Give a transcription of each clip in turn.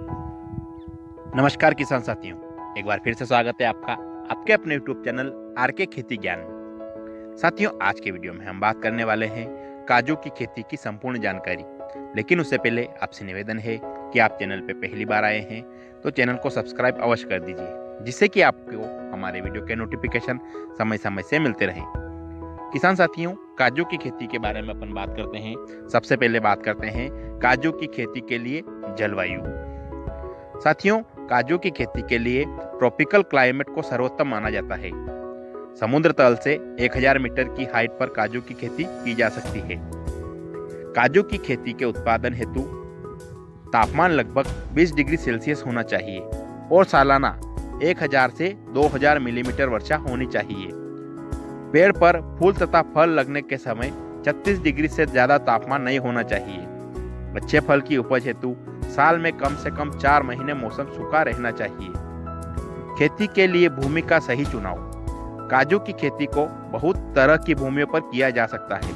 नमस्कार किसान साथियों, एक बार फिर से स्वागत है आपका आपके अपने यूट्यूब चैनल आरके खेती ज्ञान में। साथियों, आज के वीडियो में हम बात करने वाले हैं काजू की खेती की संपूर्ण जानकारी। लेकिन उससे पहले आपसे निवेदन है कि आप चैनल पर पहली बार आए हैं तो चैनल को सब्सक्राइब अवश्य कर दीजिए, जिससे कि आपको हमारे वीडियो के नोटिफिकेशन समय समय से मिलते रहें। किसान साथियों, काजू की खेती के बारे में अपन बात करते हैं। सबसे पहले बात करते हैं काजू की खेती के लिए जलवायु। साथियों, काजू की खेती के लिए ट्रॉपिकल क्लाइमेट को सर्वोत्तम माना जाता है। समुद्र तल से 1000 मीटर की हाइट पर काजू की खेती की जा सकती है। काजू की खेती के उत्पादन हेतु तापमान लगभग 20 डिग्री सेल्सियस होना चाहिए और सालाना 1000 से 2000 मिलीमीटर वर्षा होनी चाहिए। पेड़ पर फूल तथा फल लगने के समय 36 डिग्री से ज्यादा तापमान नहीं होना चाहिए। अच्छे फल की उपज हेतु साल में कम से कम 4 महीने मौसम सूखा रहना चाहिए। खेती के लिए भूमि का सही चुनाव। काजू की खेती को बहुत तरह की भूमियों पर किया जा सकता है।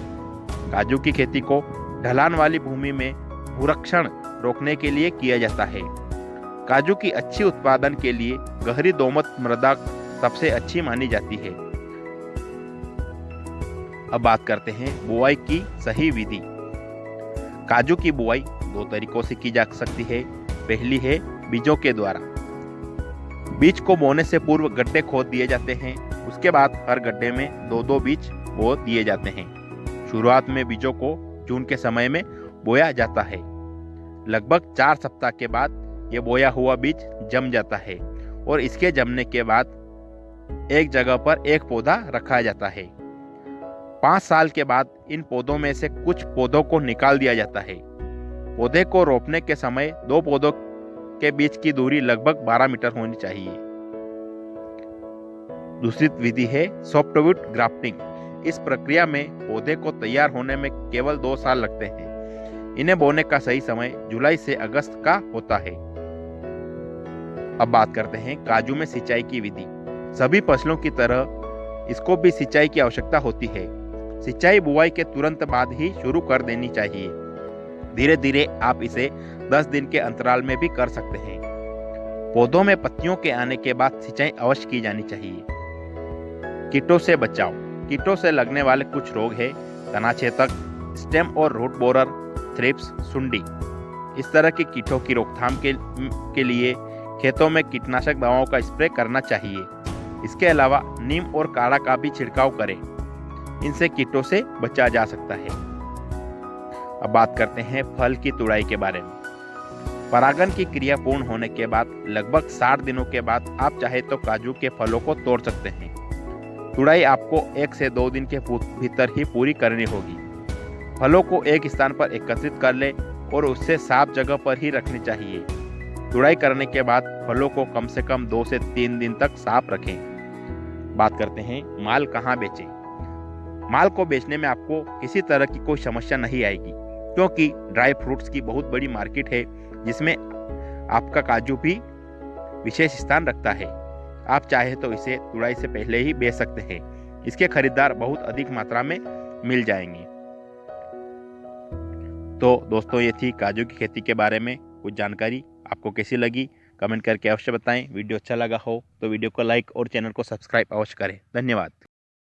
काजू की खेती को ढलान वाली भूमि में भूरक्षण रोकने के लिए किया जाता है। काजू की अच्छी उत्पादन के लिए गहरी दोमट मृदा सबसे अच्छी मानी जाती है। अब बात करते हैं बुआई की सही विधि। काजू की बुआई 2 तरीकों से की जा सकती है। पहली है बीजों के द्वारा। बीज को बोने से पूर्व गड्ढे खोद दिए जाते हैं। उसके बाद हर गड्ढे में 2-2 बीज बो दिए जाते हैं। शुरुआत में बीजों को जून के समय में बोया जाता है। लगभग 4 सप्ताह के बाद ये बोया हुआ बीज जम जाता है और इसके जमने के बाद एक जगह पर एक पौधा रखा जाता है। 5 साल के बाद इन पौधों में से कुछ पौधों को निकाल दिया जाता है। पौधे को रोपने के समय 2 पौधों के बीच की दूरी लगभग 12 मीटर होनी चाहिए। दूसरी विधि है सॉफ्टवुड ग्राफ्टिंग। इस प्रक्रिया में पौधे को तैयार होने में केवल 2 साल लगते हैं। इन्हें बोने का सही समय जुलाई से अगस्त का होता है। अब बात करते हैं काजू में सिंचाई की विधि। सभी फसलों की तरह इसको भी सिंचाई की आवश्यकता होती है। सिंचाई बुआई के तुरंत बाद ही शुरू कर देनी चाहिए। धीरे धीरे आप इसे 10 दिन के अंतराल में भी कर सकते हैं। पौधों में पत्तियों के आने के बाद सिंचाई अवश्य की जानी चाहिए। कीटों से बचाव। कीटों से लगने वाले कुछ रोग है तनाछेदक, स्टेम और रूट बोरर, थ्रिप्स, सुंडी। इस तरह के कीटों की रोकथाम के लिए खेतों में कीटनाशक दवाओं का स्प्रे करना चाहिए। इसके अलावा नीम और काढ़ा का भी छिड़काव करें। इनसे कीटों से बचा जा सकता है। अब बात करते हैं फल की तुड़ाई के बारे में। परागण की क्रिया पूर्ण होने के बाद लगभग 60 दिनों के बाद आप चाहे तो काजू के फलों को तोड़ सकते हैं। तुड़ाई आपको 1 से 2 दिन के भीतर ही पूरी करनी होगी। फलों को एक स्थान पर एकत्रित कर ले और उससे साफ जगह पर ही रखनी चाहिए। तुड़ाई करने के बाद फलों को कम से कम 2 से 3 दिन तक साफ रखें। बात करते हैं माल कहाँ बेचें। माल को बेचने में आपको किसी तरह की कोई समस्या नहीं आएगी, क्योंकि ड्राई फ्रूट्स की बहुत बड़ी मार्केट है जिसमें आपका काजू भी विशेष स्थान रखता है। आप चाहे तो इसे तुड़ाई से पहले ही बेच सकते हैं। इसके खरीदार बहुत अधिक मात्रा में मिल जाएंगे। तो दोस्तों, ये थी काजू की खेती के बारे में कुछ जानकारी। आपको कैसी लगी कमेंट करके अवश्य बताएं। वीडियो अच्छा लगा हो तो वीडियो को लाइक और चैनल को सब्सक्राइब अवश्य करें। धन्यवाद।